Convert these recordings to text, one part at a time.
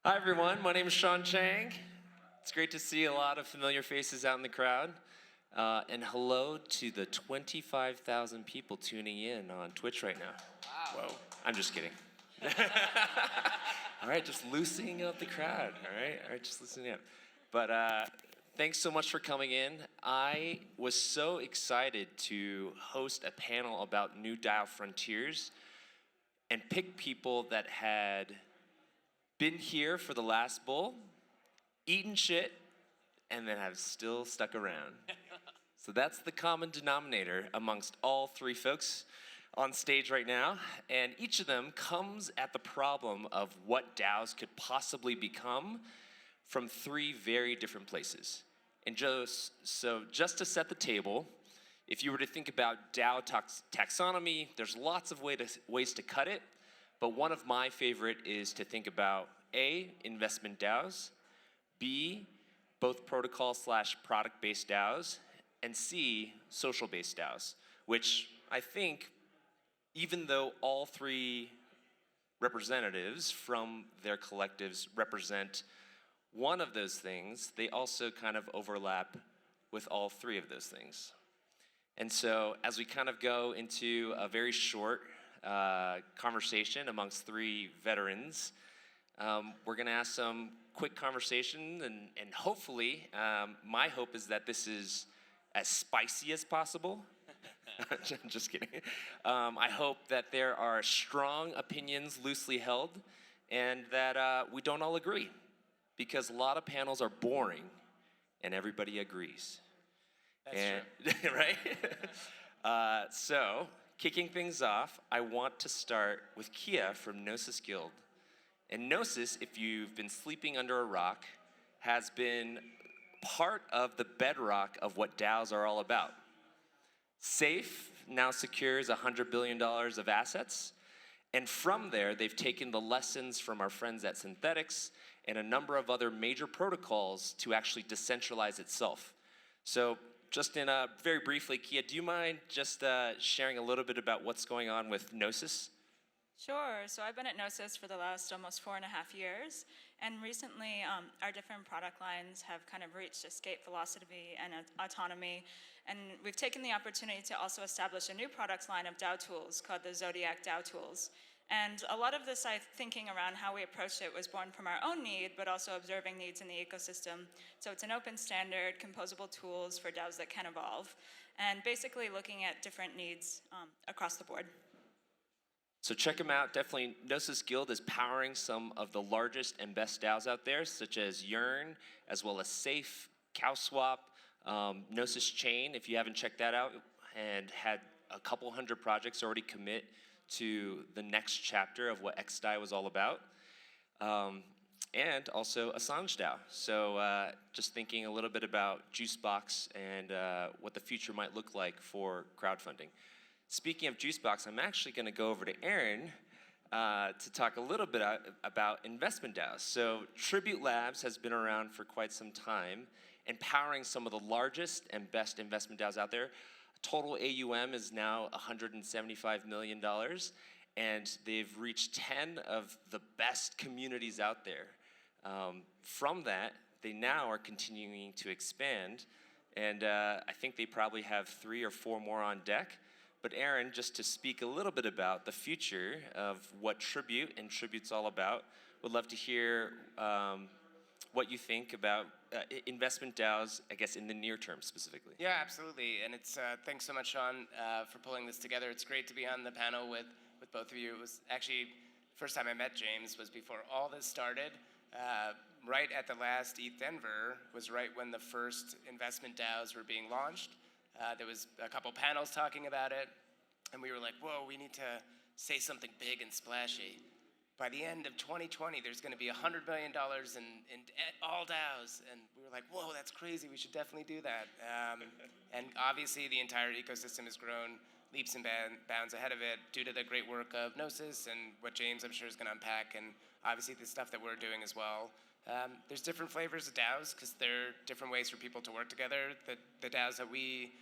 Hi everyone, my name is Shawn Cheng. It's great to see a lot of familiar faces out in the crowd. And hello to the 25,000 people tuning in on Twitch right now. Wow. Whoa, I'm just kidding. All right, just loosening up the crowd, all right, just loosening up. But thanks so much for coming in. I was so excited to host a panel about new DAO frontiers and pick people that had been here for the last bull, eaten shit, and then have still stuck around. So that's the common denominator amongst all three folks on stage right now. And each of them comes at the problem of what DAOs could possibly become from three very different places. And just to set the table, if you were to think about DAO taxonomy, there's lots of ways to cut it. But one of my favorite is to think about A, investment DAOs, B, both protocol/product-based DAOs, and C, social-based DAOs, which I think, even though all three representatives from their collectives represent one of those things, they also kind of overlap with all three of those things. And so as we kind of go into a very short conversation amongst three veterans, we're going to ask some quick conversation, and hopefully, my hope is that this is as spicy as possible. Just kidding. I hope that there are strong opinions loosely held, and that we don't all agree, because a lot of panels are boring, and everybody agrees. That's true. Right? So, kicking things off, I want to start with Kei from Gnosis Guild. And Gnosis, if you've been sleeping under a rock, has been part of the bedrock of what DAOs are all about. Safe now secures $100 billion of assets. And from there, they've taken the lessons from our friends at Synthetics and a number of other major protocols to actually decentralize itself. So just very briefly, Kei, do you mind just sharing a little bit about what's going on with Gnosis? Sure. So I've been at Gnosis for the last almost 4.5 years, and recently our different product lines have kind of reached escape velocity and autonomy, and we've taken the opportunity to also establish a new product line of DAO tools called the Zodiac DAO tools. And a lot of this thinking around how we approached it was born from our own need, but also observing needs in the ecosystem. So it's an open standard, composable tools for DAOs that can evolve, and basically looking at different needs across the board. So check them out. Definitely, Gnosis Guild is powering some of the largest and best DAOs out there, such as Yearn, as well as Safe, CowSwap, Gnosis Chain, if you haven't checked that out, and had a couple hundred projects already commit to the next chapter of what XDAO was all about. And also Assange DAO. So just thinking a little bit about Juicebox and what the future might look like for crowdfunding. Speaking of Juicebox, I'm actually going to go over to Aaron to talk a little bit about investment DAOs. So Tribute Labs has been around for quite some time, empowering some of the largest and best investment DAOs out there. Total AUM is now $175 million, and they've reached 10 of the best communities out there. From that, they now are continuing to expand, and I think they probably have 3 or 4 more on deck. But Aaron, just to speak a little bit about the future of what Tribute and Tribute's all about, would love to hear what you think about investment DAOs, I guess, in the near term specifically. Yeah, absolutely. And it's thanks so much, Shawn, for pulling this together. It's great to be on the panel with both of you. It was actually, first time I met James was before all this started. Right at the last ETH Denver was right when the first investment DAOs were being launched. There was a couple panels talking about it, and we were like, whoa, we need to say something big and splashy. By the end of 2020, there's going to be $100 million in all DAOs. And we were like, whoa, that's crazy. We should definitely do that. And obviously, the entire ecosystem has grown leaps and bounds ahead of it due to the great work of Gnosis and what James, I'm sure, is going to unpack, and obviously the stuff that we're doing as well. There's different flavors of DAOs because there are different ways for people to work together. The DAOs that we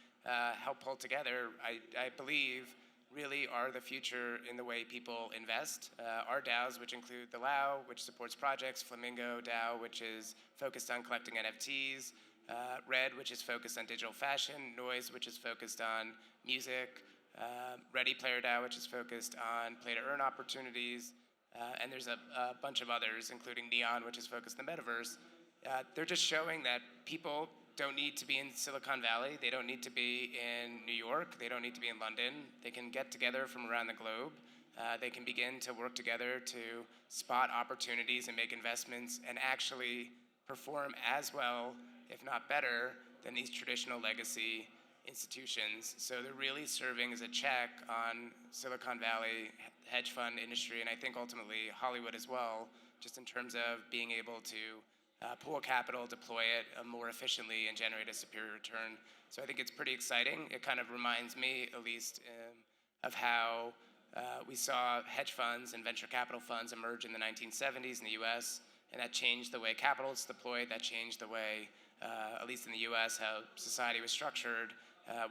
help pull together, I believe, really are the future in the way people invest. Our DAOs, which include the LAO, which supports projects, Flamingo DAO, which is focused on collecting NFTs, Red, which is focused on digital fashion, Noise, which is focused on music, Ready Player DAO, which is focused on play-to-earn opportunities, and there's a bunch of others, including Neon, which is focused on the metaverse. They're just showing that people don't need to be in Silicon Valley. They don't need to be in New York. They don't need to be in London. They can get together from around the globe. They can begin to work together to spot opportunities and make investments and actually perform as well, if not better, than these traditional legacy institutions. So they're really serving as a check on Silicon Valley hedge fund industry, and I think ultimately Hollywood as well, just in terms of being able to pool capital, deploy it more efficiently, and generate a superior return. So I think it's pretty exciting. It kind of reminds me, at least, of how we saw hedge funds and venture capital funds emerge in the 1970s in the US, and that changed the way capital is deployed, that changed the way, at least in the US, how society was structured.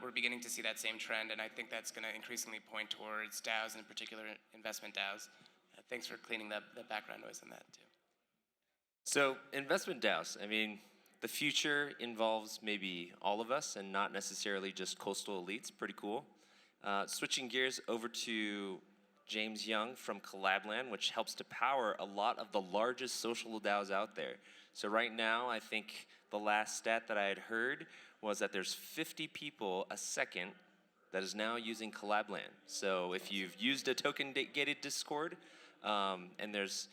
We're beginning to see that same trend, and I think that's going to increasingly point towards DAOs, and in particular investment DAOs. Thanks for cleaning the background noise on that, too. So investment DAOs, I mean, the future involves maybe all of us and not necessarily just coastal elites. Pretty cool. Switching gears over to James Young from Collab.land, which helps to power a lot of the largest social DAOs out there. So right now, I think the last stat that I had heard was that there's 50 people a second that is now using Collab.land. So if you've used a token-gated Discord, and there's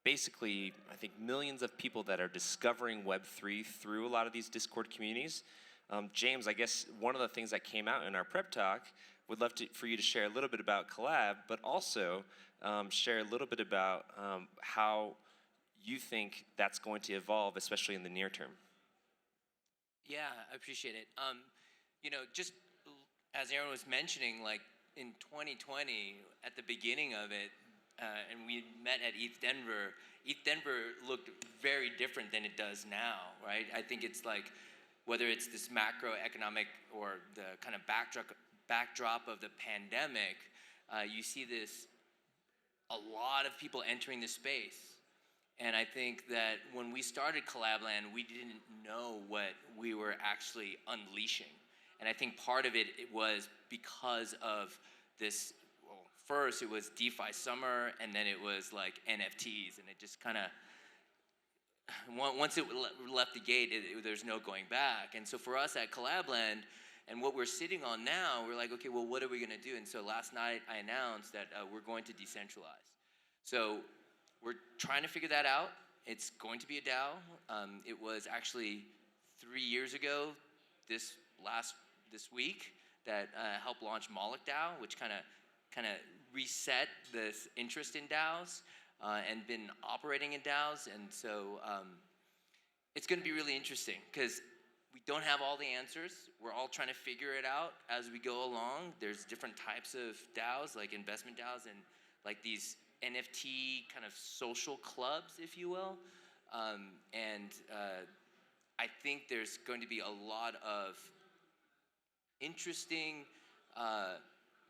basically, I think, millions of people that are discovering Web3 through a lot of these Discord communities. James, I guess one of the things that came out in our prep talk, would love for you to share a little bit about Collab, but also share a little bit about how you think that's going to evolve, especially in the near term. Yeah, I appreciate it. You know, just as Aaron was mentioning, like in 2020, at the beginning of it, and we met at ETH Denver looked very different than it does now, right? I think it's like, whether it's this macroeconomic or the kind of backdrop of the pandemic, you see a lot of people entering the space. And I think that when we started Collab.land, we didn't know what we were actually unleashing. And I think part of it was because of this. First, it was DeFi summer, and then it was like NFTs, and it just kind of, once it left the gate, there's no going back. And so for us at Collab.land, and what we're sitting on now, we're like, okay, well, what are we going to do? And so last night, I announced that we're going to decentralize. So we're trying to figure that out. It's going to be a DAO. It was actually 3 years ago, this week, that helped launch Moloch DAO, which kind of reset this interest in DAOs and been operating in DAOs. And so it's going to be really interesting because we don't have all the answers. We're all trying to figure it out as we go along. There's different types of DAOs, like investment DAOs and like these NFT kind of social clubs, if you will. And I think there's going to be a lot of interesting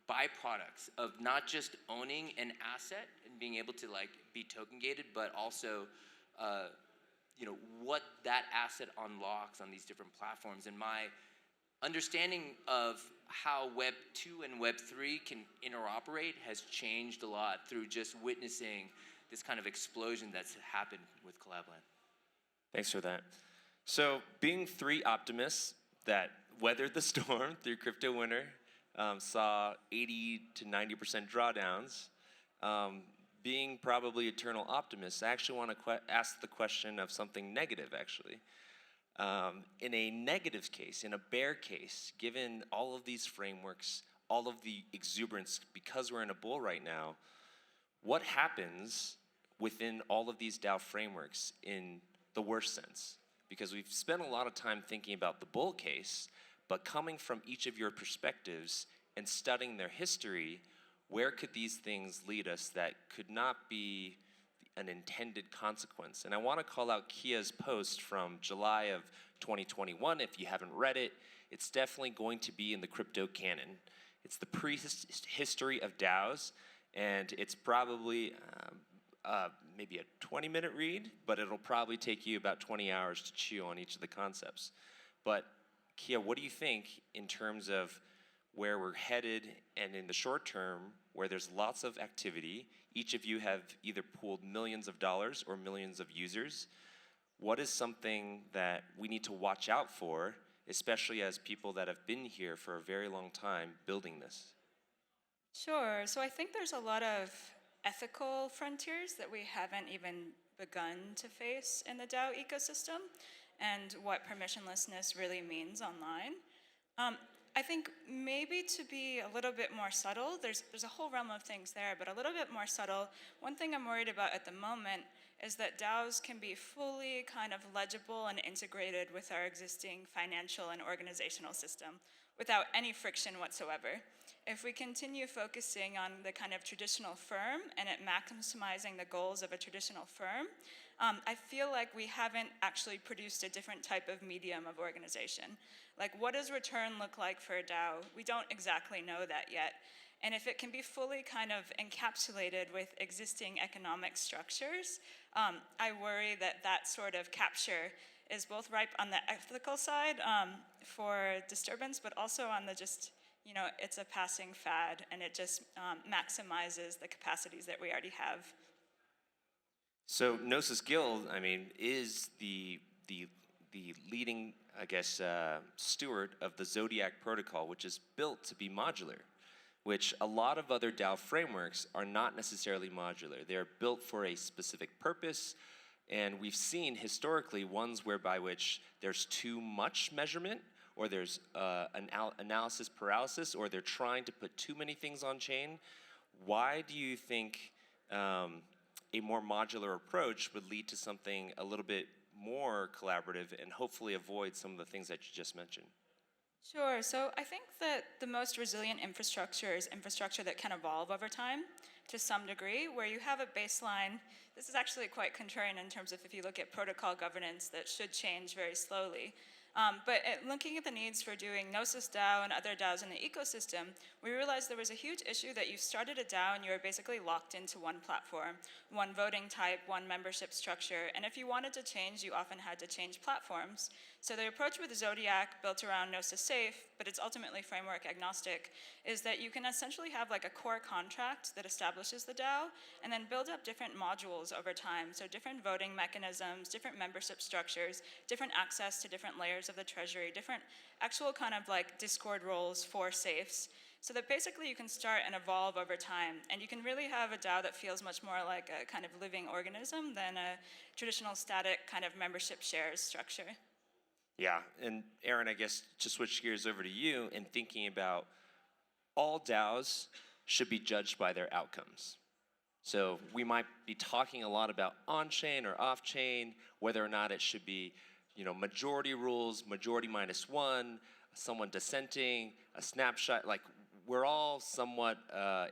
byproducts of not just owning an asset and being able to like be token gated, but also what that asset unlocks on these different platforms. And my understanding of how Web 2 and Web 3 can interoperate has changed a lot through just witnessing this kind of explosion that's happened with Collab.land. Thanks for that. So being three optimists that weathered the storm through crypto winter, saw 80 to 90% drawdowns, being probably eternal optimists, I actually want to ask the question of something negative, actually. In a negative case, in a bear case, given all of these frameworks, all of the exuberance, because we're in a bull right now, what happens within all of these DAO frameworks in the worst sense? Because we've spent a lot of time thinking about the bull case, but coming from each of your perspectives and studying their history, where could these things lead us that could not be an intended consequence? And I want to call out Kia's post from July of 2021. If you haven't read it, it's definitely going to be in the crypto canon. It's the prehistory of DAOs, and it's probably maybe a 20-minute read, but it'll probably take you about 20 hours to chew on each of the concepts. But Kia, what do you think in terms of where we're headed and in the short term, where there's lots of activity? Each of you have either pooled millions of dollars or millions of users. What is something that we need to watch out for, especially as people that have been here for a very long time building this? Sure. So I think there's a lot of ethical frontiers that we haven't even begun to face in the DAO ecosystem, and what permissionlessness really means online. I think maybe to be a little bit more subtle, there's a whole realm of things there, but a little bit more subtle, one thing I'm worried about at the moment is that DAOs can be fully kind of legible and integrated with our existing financial and organizational system without any friction whatsoever. If we continue focusing on the kind of traditional firm and at maximizing the goals of a traditional firm, I feel like we haven't actually produced a different type of medium of organization. Like, what does return look like for a DAO? We don't exactly know that yet. And if it can be fully kind of encapsulated with existing economic structures, I worry that that sort of capture is both ripe on the ethical side for disturbance, but also on the just, it's a passing fad, and it just maximizes the capacities that we already have. So Gnosis Guild, is the leading, steward of the Zodiac protocol, which is built to be modular, which a lot of other DAO frameworks are not necessarily modular. They're built for a specific purpose, and we've seen historically ones whereby which there's too much measurement, or there's analysis paralysis, or they're trying to put too many things on chain. Why do you think a more modular approach would lead to something a little bit more collaborative and hopefully avoid some of the things that you just mentioned? Sure. So I think that the most resilient infrastructure is infrastructure that can evolve over time to some degree, where you have a baseline. This is actually quite contrarian in terms of if you look at protocol governance that should change very slowly. But looking at the needs for doing Gnosis DAO and other DAOs in the ecosystem, we realized there was a huge issue that you started a DAO and you were basically locked into one platform, one voting type, one membership structure, and if you wanted to change, you often had to change platforms. So the approach with Zodiac, built around Gnosis Safe, but it's ultimately framework agnostic, is that you can essentially have like a core contract that establishes the DAO and then build up different modules over time. So different voting mechanisms, different membership structures, different access to different layers of the treasury, different actual kind of like Discord roles for safes, so that basically you can start and evolve over time, and you can really have a DAO that feels much more like a kind of living organism than a traditional static kind of membership shares structure. Yeah, and Aaron, I guess to switch gears over to you and thinking about all DAOs should be judged by their outcomes. So we might be talking a lot about on-chain or off-chain, whether or not it should be majority rules, majority -1, someone dissenting, a snapshot. Like, we're all somewhat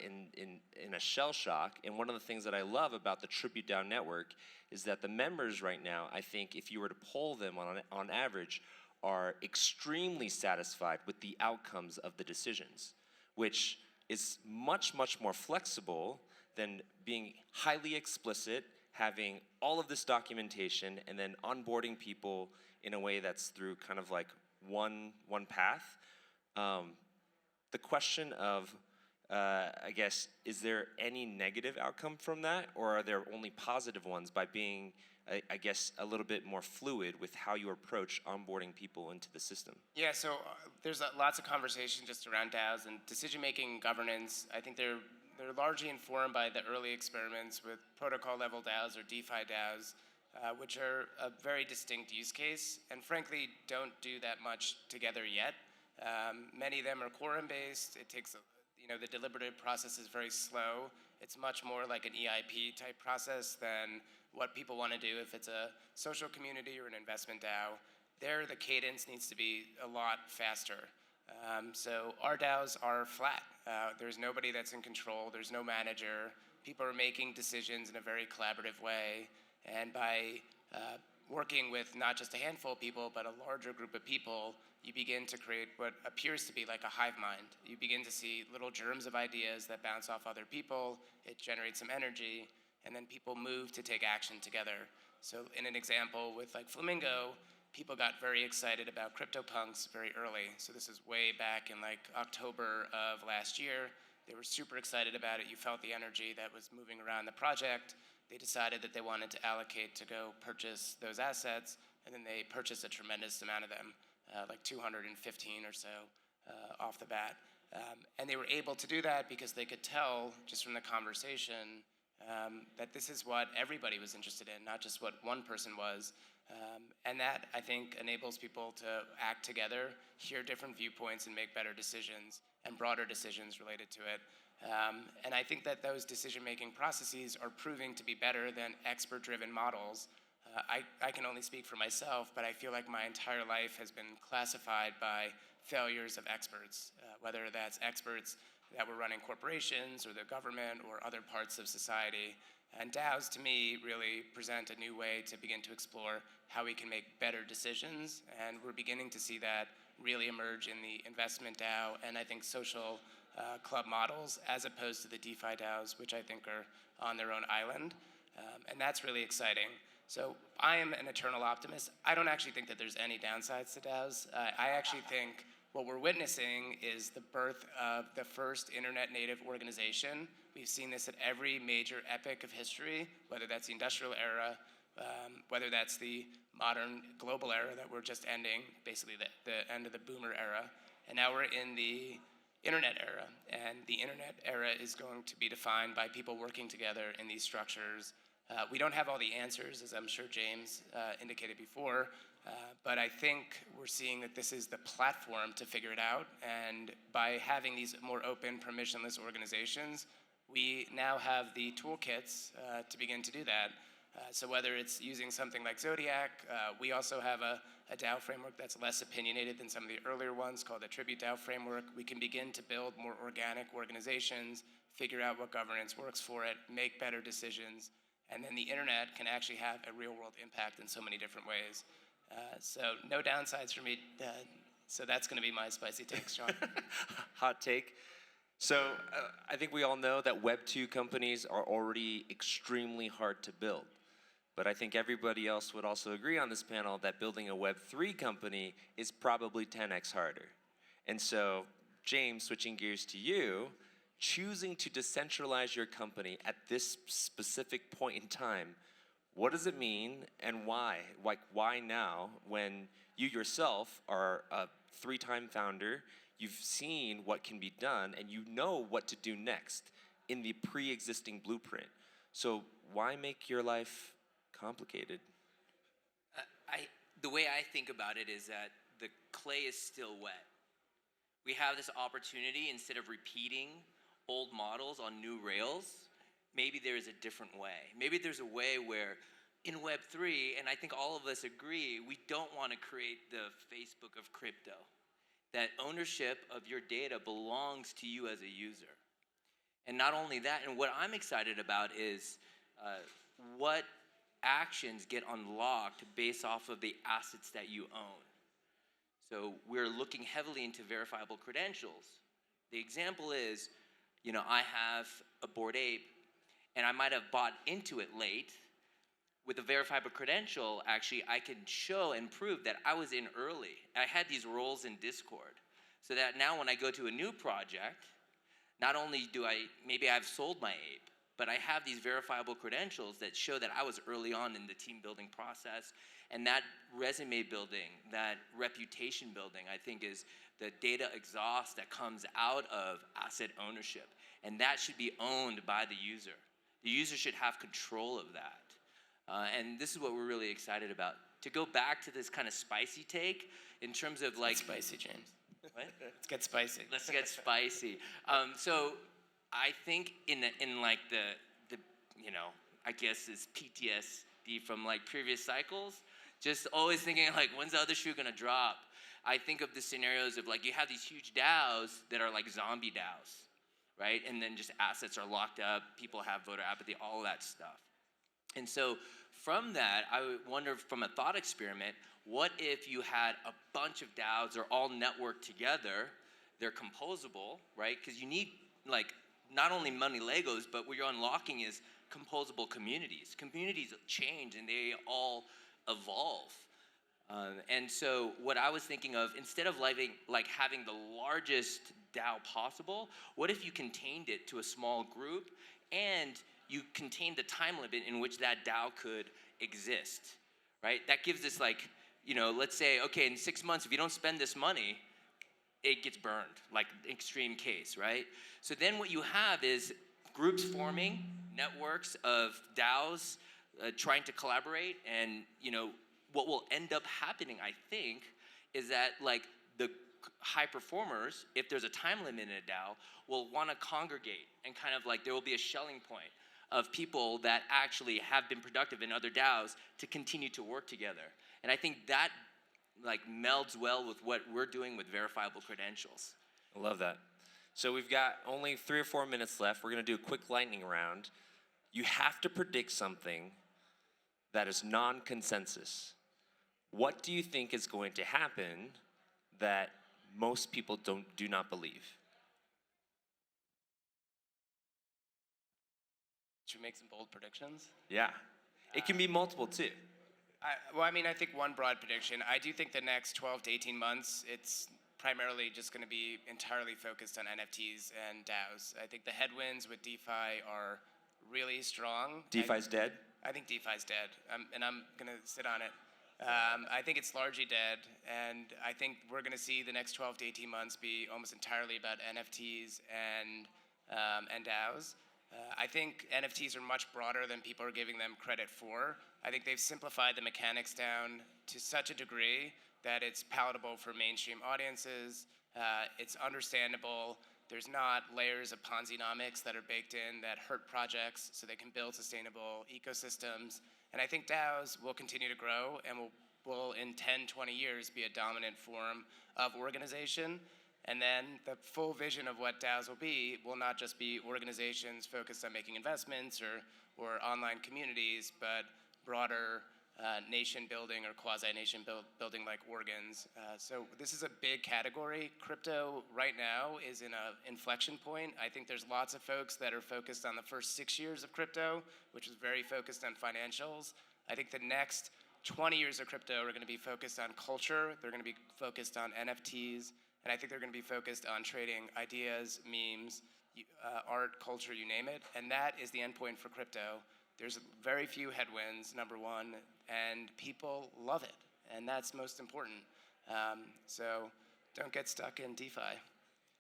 in a shell shock. And one of the things that I love about the Tribute DAO network is that the members right now, I think if you were to poll them on average, are extremely satisfied with the outcomes of the decisions, which is much, much more flexible than being highly explicit, having all of this documentation, and then onboarding people in a way that's through kind of like one path. The question of, is there any negative outcome from that, or are there only positive ones by being, a little bit more fluid with how you approach onboarding people into the system? Yeah, so there's lots of conversation just around DAOs and decision-making governance. I think they're largely informed by the early experiments with protocol-level DAOs or DeFi DAOs, which are a very distinct use case, and frankly don't do that much together yet. Many of them are quorum-based. It takes, the deliberative process is very slow. It's much more like an EIP type process than what people want to do if it's a social community or an investment DAO. There, the cadence needs to be a lot faster. So our DAOs are flat. There's nobody that's in control. There's no manager. People are making decisions in a very collaborative way. And by working with not just a handful of people, but a larger group of people, you begin to create what appears to be like a hive mind. You begin to see little germs of ideas that bounce off other people, it generates some energy, and then people move to take action together. So in an example with like Flamingo, people got very excited about CryptoPunks very early. So this is way back in like October of last year. They were super excited about it. You felt the energy that was moving around the project. They decided that they wanted to allocate to go purchase those assets, and then they purchased a tremendous amount of them, like 215 or so off the bat. And they were able to do that because they could tell just from the conversation that this is what everybody was interested in, not just what one person was. And that, I think, enables people to act together, hear different viewpoints, and make better decisions and broader decisions related to it. And I think that those decision-making processes are proving to be better than expert-driven models. I can only speak for myself, but I feel like my entire life has been classified by failures of experts, whether that's experts that were running corporations or the government or other parts of society. And DAOs, to me, really present a new way to begin to explore how we can make better decisions. And we're beginning to see that really emerge in the investment DAO and I think social club models, as opposed to the DeFi DAOs, which I think are on their own island. And that's really exciting. So I am an eternal optimist. I don't actually think that there's any downsides to DAOs. I actually think what we're witnessing is the birth of the first internet native organization. We've seen this at every major epoch of history, whether that's the industrial era, whether that's the modern global era that we're just ending, basically the end of the boomer era. And now we're in the internet era. And the internet era is going to be defined by people working together in these structures. We don't have all the answers, as I'm sure James indicated before, but I think we're seeing that this is the platform to figure it out. And by having these more open, permissionless organizations, we now have the toolkits to begin to do that. So whether it's using something like Zodiac, we also have a DAO framework that's less opinionated than some of the earlier ones called the Tribute DAO framework. We can begin to build more organic organizations, figure out what governance works for it, make better decisions, and then the internet can actually have a real world impact in so many different ways. So no downsides for me. So that's gonna be my spicy take, Shawn. Hot take. So I think we all know that Web 2 companies are already extremely hard to build. But I think everybody else would also agree on this panel that building a Web 3 company is probably 10x harder. And so, James, switching gears to you, choosing to decentralize your company at this specific point in time, what does it mean and why? Like, why now when you yourself are a 3-time founder, you've seen what can be done, and you know what to do next in the pre-existing blueprint. So why make your life complicated? The way I think about it is that the clay is still wet. We have this opportunity, instead of repeating old models on new rails, maybe there is a different way. Maybe there's a way where in Web3, and I think all of us agree, we don't want to create the Facebook of crypto. That ownership of your data belongs to you as a user. And not only that, and what I'm excited about is what actions get unlocked based off of the assets that you own. So we're looking heavily into verifiable credentials. The example is, I have a Bored Ape, and I might have bought into it late. With a verifiable credential, actually, I can show and prove that I was in early. I had these roles in Discord, so that now when I go to a new project, not only maybe I've sold my ape, but I have these verifiable credentials that show that I was early on in the team building process. And that resume building, that reputation building, I think is the data exhaust that comes out of asset ownership. And that should be owned by the user. The user should have control of that. And this is what we're really excited about. To go back to this kind of spicy take, in terms of like... It's spicy, James. What? Let's get spicy. Let's get spicy. So I think in like the I guess is PTSD from like previous cycles, just always thinking like, when's the other shoe gonna drop? I think of the scenarios of like, you have these huge DAOs that are like zombie DAOs, right? And then just assets are locked up, people have voter apathy, all of that stuff. And so from that, I would wonder, from a thought experiment, what if you had a bunch of DAOs, they're all networked together, they're composable, right? Because you need like not only money Legos, but what you're unlocking is composable communities. Communities change and they all evolve. And so what I was thinking of, instead of having the largest DAO possible, what if you contained it to a small group and you contained the time limit in which that DAO could exist, right? That gives us like, let's say, okay, in 6 months, if you don't spend this money, it gets burned, like extreme case, right? So then what you have is groups forming, networks of DAOs trying to collaborate, and what will end up happening, I think, is that like the high performers, if there's a time limit in a DAO, will want to congregate, and kind of like there will be a Schelling point of people that actually have been productive in other DAOs to continue to work together. And I think that like melds well with what we're doing with verifiable credentials. I love that. So we've got only 3 or 4 minutes left. We're going to do a quick lightning round. You have to predict something that is non-consensus. What do you think is going to happen that most people do not believe? Should we make some bold predictions? Yeah. It can be multiple too. I think one broad prediction. I do think the next 12 to 18 months, it's primarily just going to be entirely focused on NFTs and DAOs. I think the headwinds with DeFi are really strong. DeFi's dead? I think DeFi's dead, and I'm going to sit on it. I think it's largely dead, and I think we're going to see the next 12 to 18 months be almost entirely about NFTs and DAOs. I think NFTs are much broader than people are giving them credit for. I think they've simplified the mechanics down to such a degree that it's palatable for mainstream audiences. It's understandable. There's not layers of Ponzi-nomics that are baked in that hurt projects so they can build sustainable ecosystems. And I think DAOs will continue to grow and will in 10, 20 years be a dominant form of organization. And then the full vision of what DAOs will not just be organizations focused on making investments or online communities, but broader nation building or quasi-nation building like organs. So this is a big category. Crypto right now is in an inflection point. I think there's lots of folks that are focused on the first 6 years of crypto, which is very focused on financials. I think the next 20 years of crypto are going to be focused on culture. They're going to be focused on NFTs. And I think they're going to be focused on trading ideas, memes, art, culture, you name it. And that is the endpoint for crypto. There's very few headwinds, number one, and people love it. And that's most important. So don't get stuck in DeFi.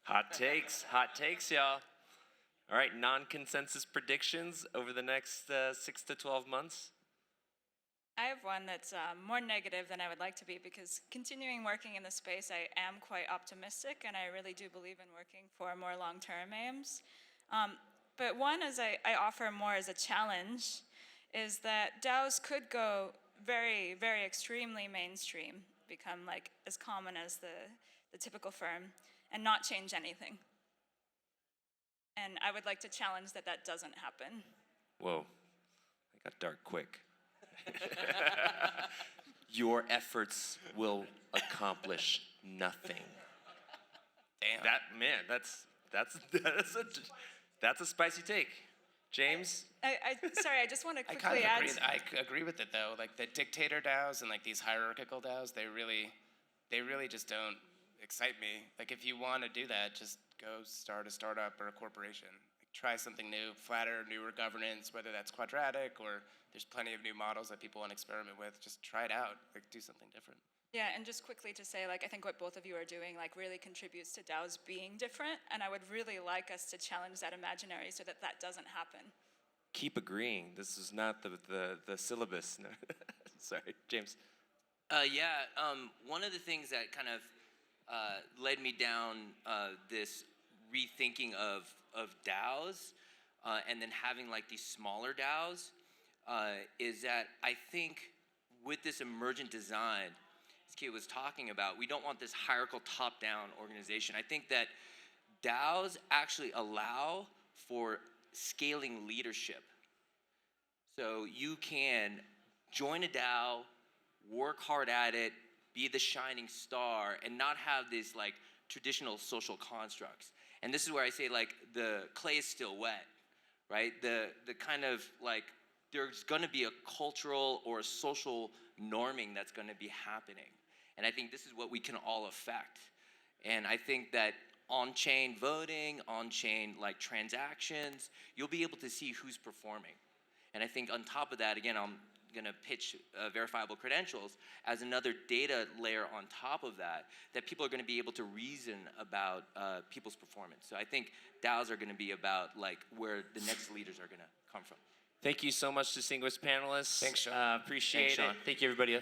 Hot takes, y'all. All right, non-consensus predictions over the next 6 to 12 months. I have one that's more negative than I would like to be, because continuing working in the space, I am quite optimistic, and I really do believe in working for more long-term aims. But one is I offer more as a challenge, is that DAOs could go very, very extremely mainstream, become like as common as the typical firm, and not change anything. And I would like to challenge that doesn't happen. Whoa, it got dark quick. Your efforts will accomplish nothing. Damn. That's a spicy take. James? Sorry, I just want to quickly add. I agree with it though. Like the dictator DAOs and like these hierarchical DAOs, they really just don't excite me. Like if you want to do that, just go start a startup or a corporation. Try something new, flatter, newer governance, whether that's quadratic or there's plenty of new models that people want to experiment with. Just try it out, like do something different. Yeah, and just quickly to say, like, I think what both of you are doing, like, really contributes to DAOs being different, and I would really like us to challenge that imaginary so that doesn't happen. Keep agreeing. This is not the syllabus. No. Sorry, James. One of the things that kind of led me down this rethinking of DAOs and then having like these smaller DAOs is that I think with this emergent design, as Kei was talking about, we don't want this hierarchical top-down organization. I think that DAOs actually allow for scaling leadership. So you can join a DAO, work hard at it, be the shining star, and not have these like traditional social constructs. And this is where I say like the clay is still wet, right? The kind of like there's going to be a cultural or a social norming that's going to be happening. And I think this is what we can all affect. And I think that on-chain voting, on-chain like transactions, you'll be able to see who's performing. And I think on top of that, again, I'm going to pitch verifiable credentials as another data layer on top of that, that people are going to be able to reason about people's performance. So I think DAOs are going to be about like where the next leaders are going to come from. Thank you so much, distinguished panelists. Thanks, Shawn. Appreciate Thanks, Shawn. it. Thank you, everybody.